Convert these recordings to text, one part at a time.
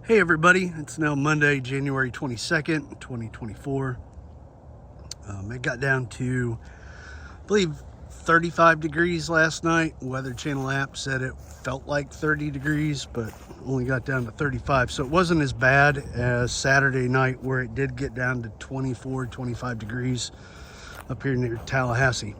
Hey everybody, it's now Monday, January 22nd, 2024. It got down to, I believe, 35 degrees last night. Weather Channel app said it felt like 30 degrees, but only got down to 35. So it wasn't as bad as Saturday night where it did get down to 24, 25 degrees up here near Tallahassee.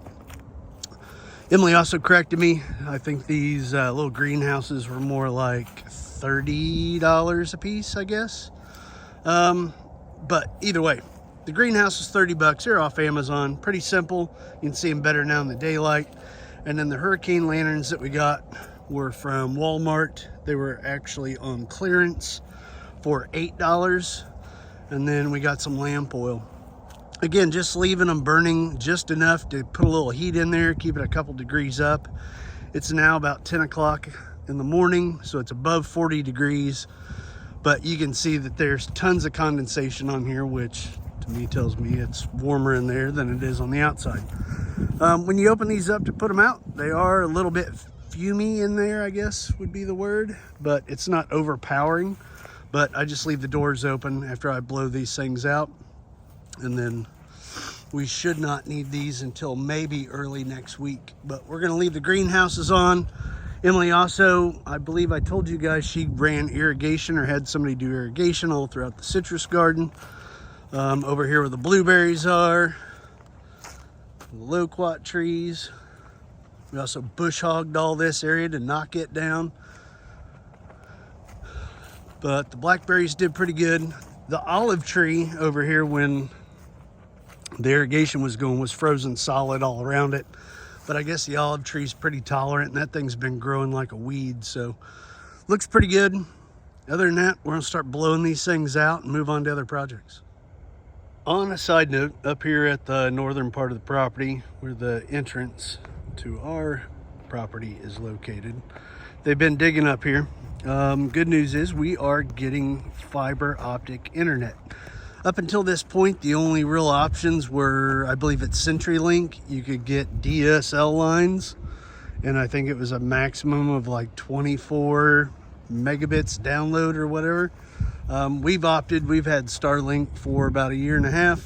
Emily also corrected me. I think these little greenhouses were more like $30 a piece, I guess. But either way, the greenhouse is 30 bucks. They're off Amazon. Pretty simple. You can see them better now in the daylight. And then the hurricane lanterns that we got were from Walmart. They were actually on clearance for $8. And then we got some lamp oil. Again, just leaving them burning just enough to put a little heat in there, keep it a couple degrees up. It's now about 10 o'clock in the morning, so it's above 40 degrees. But you can see that there's tons of condensation on here, which to me tells me it's warmer in there than it is on the outside. When you open these up to put them out, they are a little bit fumey in there, I guess would be the word, but it's not overpowering. But I just leave the doors open after I blow these things out. And then we should not need these until maybe early next week. But we're going to leave the greenhouses on. Emily also, I believe I told you guys, she ran irrigation or had somebody do irrigation all throughout the citrus garden. Over here where the blueberries are, the loquat trees. We also bush hogged all this area to knock it down. But the blackberries did pretty good. The olive tree over here, when the irrigation was going, was frozen solid all around it. But I guess the olive tree is pretty tolerant, and that thing's been growing like a weed, so looks pretty good. Other than that, we're gonna start blowing these things out and move on to other projects. On a side note, up here at the northern part of the property, where the entrance to our property is located, they've been digging up here. Good news is we are getting fiber optic internet. Up until this point, the only real options were, I believe it's CenturyLink. You could get DSL lines, and I think it was a maximum of like 24 megabits download or whatever. We've had Starlink for about a year and a half.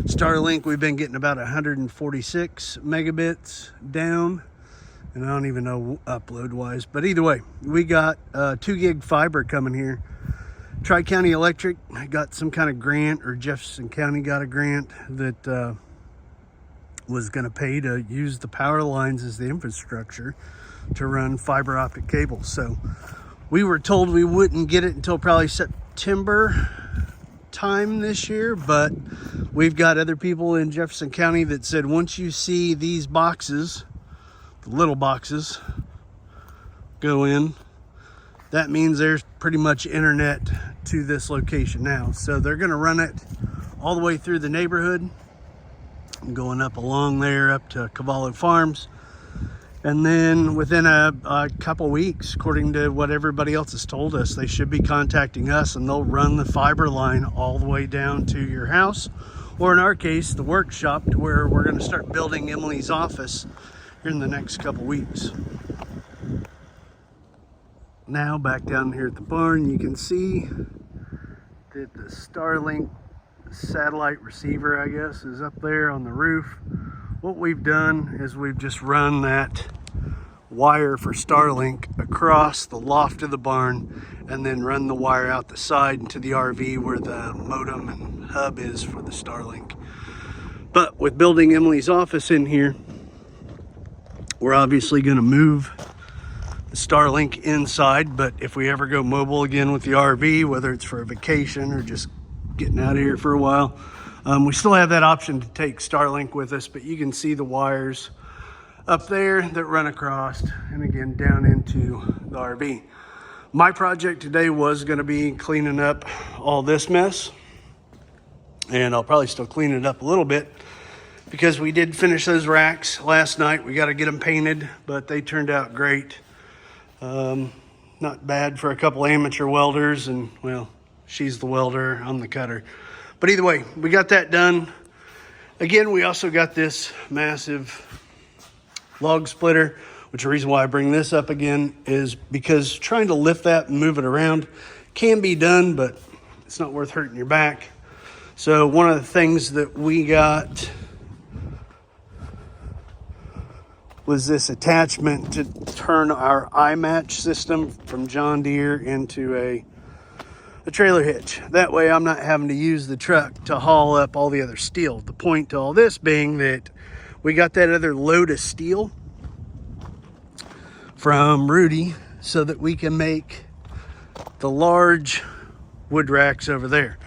Starlink, we've been getting about 146 megabits down, and I don't even know upload wise, but either way, we got 2 gig fiber coming here. Tri-County Electric got some kind of grant, or Jefferson County got a grant that was going to pay to use the power lines as the infrastructure to run fiber optic cables. So we were told we wouldn't get it until probably September time this year, but we've got other people in Jefferson County that said once you see these boxes, the little boxes, go in, that means there's pretty much internet to this location now. So they're gonna run it all the way through the neighborhood, going up along there up to Cavallo Farms. And then within a couple weeks, according to what everybody else has told us, they should be contacting us and they'll run the fiber line all the way down to your house, or in our case, the workshop, to where we're gonna start building Emily's office here in the next couple weeks. Now back down here at the barn, you can see that the Starlink satellite receiver, I guess, is up there on the roof. What we've done is we've just run that wire for Starlink across the loft of the barn, and then run the wire out the side into the RV where the modem and hub is for the Starlink. But with building Emily's office in here, we're obviously going to move Starlink inside, but if we ever go mobile again with the RV, whether it's for a vacation or just getting out of here for a while, we still have that option to take Starlink with us. But you can see the wires up there that run across and again down into the RV. My project today was going to be cleaning up all this mess, and I'll probably still clean it up a little bit because we did finish those racks last night. We got to get them painted, but they turned out great. Not bad for a couple amateur welders, and well, she's the welder, I'm the cutter. But either way, we got that done. Again, we also got this massive log splitter, which the reason why I bring this up again is because trying to lift that and move it around Can be done, but it's not worth hurting your back. So one of the things that we got was this attachment to turn our iMatch system from John Deere into a trailer hitch. That way I'm not having to use the truck to haul up all the other steel. The point to all this being that we got that other load of steel from Rudy so that we can make the large wood racks over there.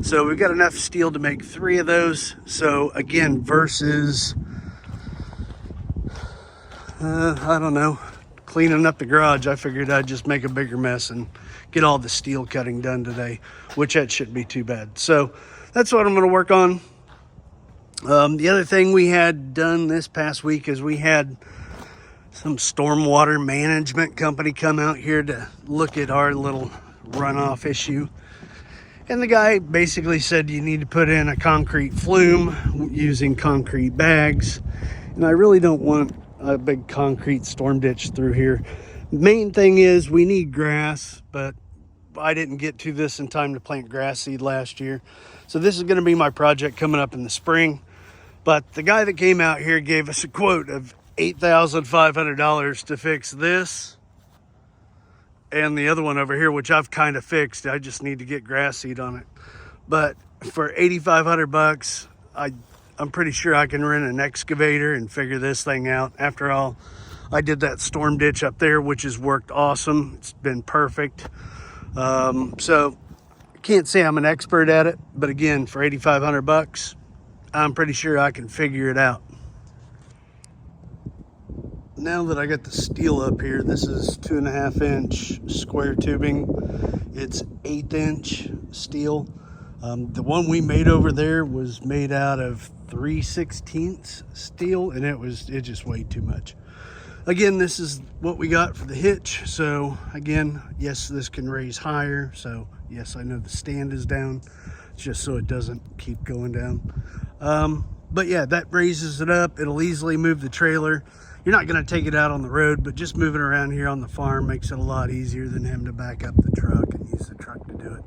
So we've got enough steel to make 3 of those. So again, versus I don't know, cleaning up the garage, I figured I'd just make a bigger mess and get all the steel cutting done today, which that shouldn't be too bad. So that's what I'm going to work on. The other thing we had done this past week is we had some stormwater management company come out here to look at our little runoff issue. And the guy basically said you need to put in a concrete flume using concrete bags. And I really don't want a big concrete storm ditch through here. Main thing is we need grass, but I didn't get to this in time to plant grass seed last year. So this is going to be my project coming up in the spring. But the guy that came out here gave us a quote of $8,500 to fix this and the other one over here, which I've kind of fixed. I just need to get grass seed on it. But for 8,500 bucks, I'm pretty sure I can rent an excavator and figure this thing out. After all, I did that storm ditch up there, which has worked awesome. It's been perfect. So I can't say I'm an expert at it, but again, for 8,500 bucks, I'm pretty sure I can figure it out. Now that I got the steel up here, this is 2.5 inch square tubing. It's 1/8 inch steel. The one we made over there was made out of 3/16 steel, and it just weighed too much. Again, this is what we got for the hitch. So again, yes, this can raise higher. So yes, I know the stand is down, just so it doesn't keep going down. But yeah, that raises it up. It'll easily move the trailer. You're not going to take it out on the road, but just moving around here on the farm makes it a lot easier than having to back up the truck and use the truck to do it.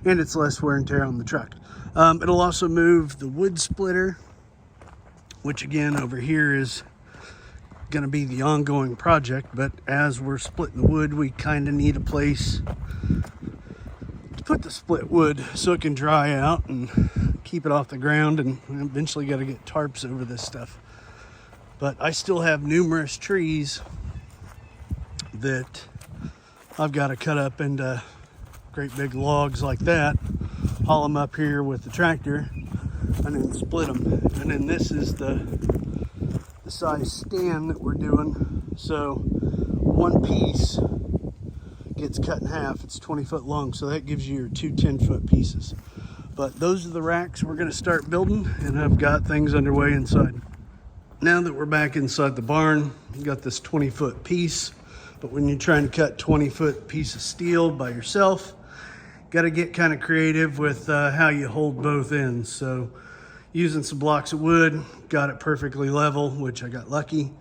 And it's less wear and tear on the truck. It'll also move the wood splitter, which again over here is going to be the ongoing project. But as we're splitting the wood, we kind of need a place to put the split wood so it can dry out and keep it off the ground. And eventually got to get tarps over this stuff. But I still have numerous trees that I've got to cut up into great big logs like that, haul them up here with the tractor, and then split them. And then this is the size stand that we're doing. So one piece gets cut in half. It's 20 foot long, so that gives you your 2 10-foot pieces. But those are the racks we're going to start building, and I've got things underway inside. Now that we're back inside the barn, you got this 20-foot piece, but when you're trying to cut 20-foot piece of steel by yourself, got to get kind of creative with how you hold both ends. So using some blocks of wood, got it perfectly level, which I got lucky.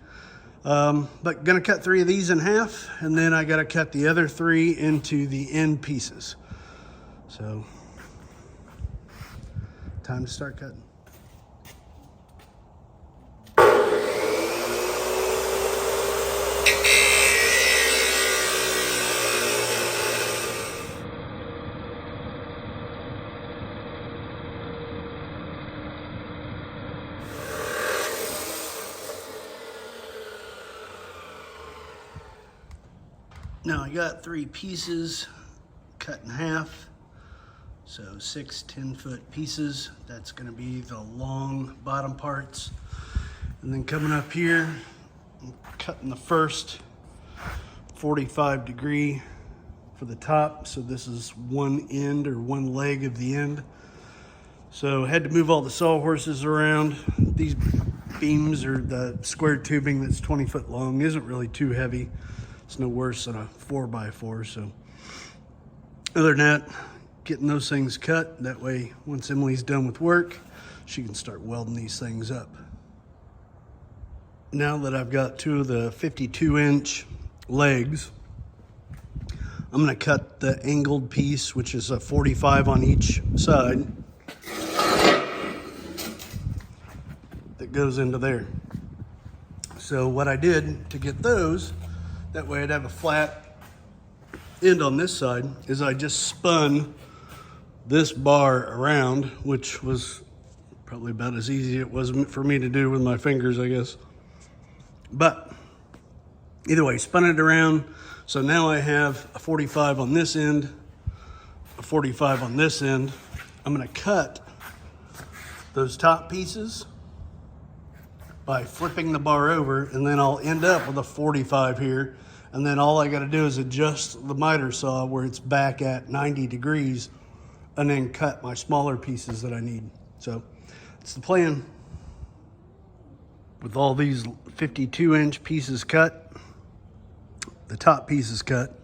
But gonna cut 3 of these in half, and then I gotta cut the other 3 into the end pieces. So time to start cutting. Now I got 3 pieces cut in half, so 6 10-foot pieces. That's going to be the long bottom parts. And then coming up here, I'm cutting the first 45 degree for the top. So this is one end or one leg of the end. So had to move all the sawhorses around. These beams or the square tubing that's 20 foot long isn't really too heavy. It's no worse than a 4x4. So other than that, getting those things cut. That way, once Emily's done with work, she can start welding these things up. Now that I've got 2 of the 52-inch legs, I'm gonna cut the angled piece, which is a 45 on each side, that goes into there. So what I did to get those, that way I'd have a flat end on this side, is I just spun this bar around, which was probably about as easy it was for me to do with my fingers, I guess. But either way, spun it around. So now I have a 45 on this end, a 45 on this end. I'm gonna cut those top pieces by flipping the bar over, and then I'll end up with a 45 here. And then all I gotta do is adjust the miter saw where it's back at 90 degrees, and then cut my smaller pieces that I need. So it's the plan. With all these 52-inch pieces cut, the top piece is cut.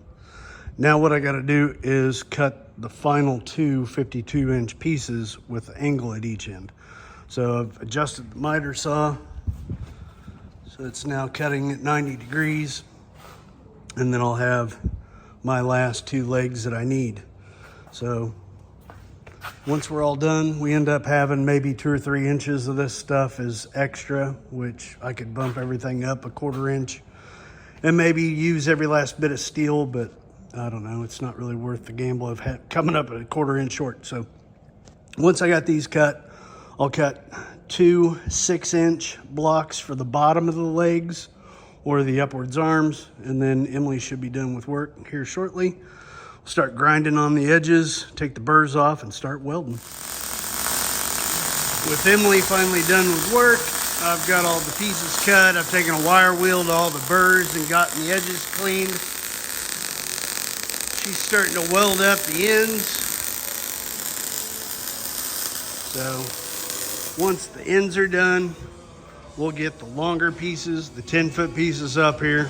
Now what I gotta do is cut the final two 52-inch pieces with the angle at each end. So I've adjusted the miter saw, so it's now cutting at 90 degrees, and then I'll have my last two legs that I need. So once we're all done, we end up having maybe 2 or 3 inches of this stuff as extra, which I could bump everything up a 1/4 inch and maybe use every last bit of steel, but I don't know, it's not really worth the gamble of coming up at a 1/4 inch short. So once I got these cut, I'll cut 2 6-inch blocks for the bottom of the legs or the upwards arms, and then Emily should be done with work here shortly. We'll start grinding on the edges, take the burrs off, and start welding. With Emily finally done with work, I've got all the pieces cut. I've taken a wire wheel to all the burrs and gotten the edges cleaned. She's starting to weld up the ends. So once the ends are done, we'll get the longer pieces, the 10-foot pieces up here,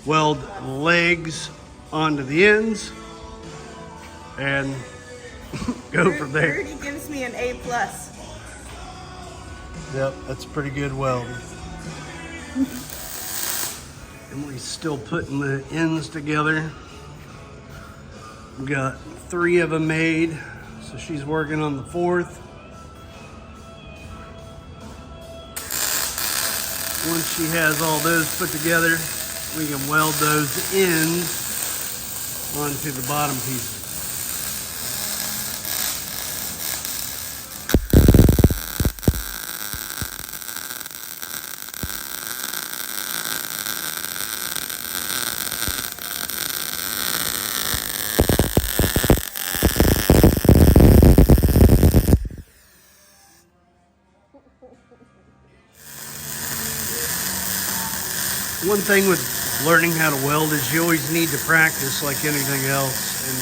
weld legs onto the ends, and go from there. Rudy gives me an A+. Yep, that's pretty good welding. Emily's still putting the ends together. We got 3 of them made, so she's working on the 4th. Once she has all those put together, we can weld those ends onto the bottom pieces. One thing with learning how to weld is you always need to practice like anything else. And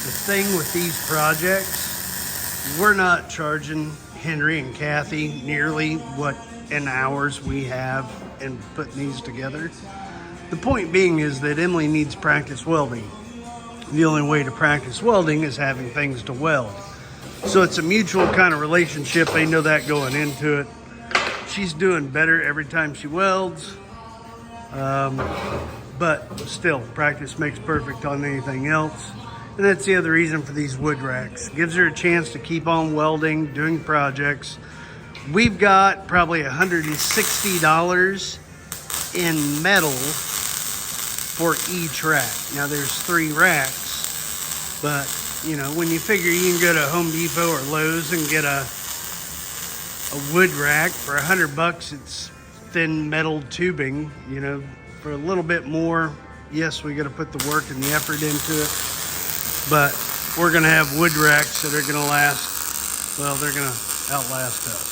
the thing with these projects, we're not charging Henry and Kathy nearly what in hours we have in putting these together. The point being is that Emily needs practice welding. The only way to practice welding is having things to weld. So it's a mutual kind of relationship. They know that going into it. She's doing better every time she welds. But still, practice makes perfect on anything else. And that's the other reason for these wood racks. Gives her a chance to keep on welding, doing projects. We've got probably $160 in metal for each rack. Now there's 3 racks, but you know, when you figure you can go to Home Depot or Lowe's and get a wood rack for $100, it's thin metal tubing, you know. For a little bit more, yes, we got to put the work and the effort into it, but we're going to have wood racks that are going to last, well, they're going to outlast us.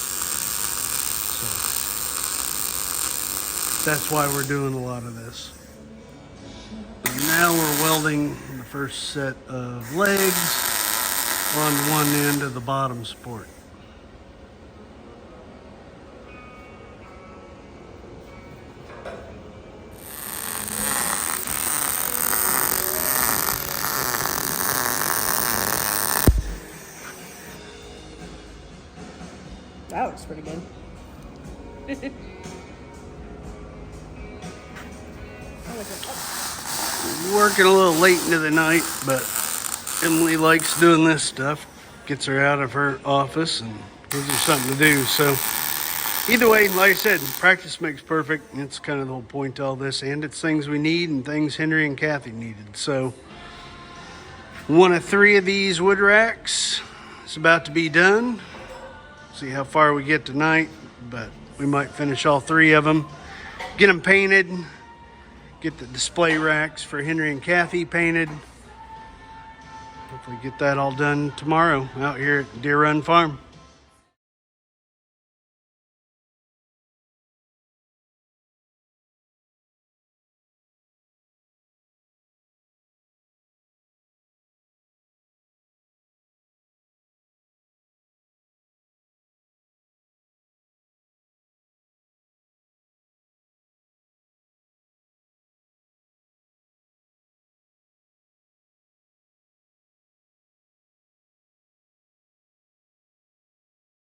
So that's why we're doing a lot of this. And now we're welding the first set of legs on one end of the bottom support. That looks pretty good. working a little late into the night, but Emily likes doing this stuff. Gets her out of her office and gives her something to do. So either way, like I said, practice makes perfect. It's kind of the whole point to all this, and it's things we need and things Henry and Kathy needed. So one of 3 of these wood racks is about to be done. See how far we get tonight, but we might finish all 3 of them. Get them painted. Get the display racks for Henry and Kathy painted. Hopefully get that all done tomorrow out here at Deer Run Farm.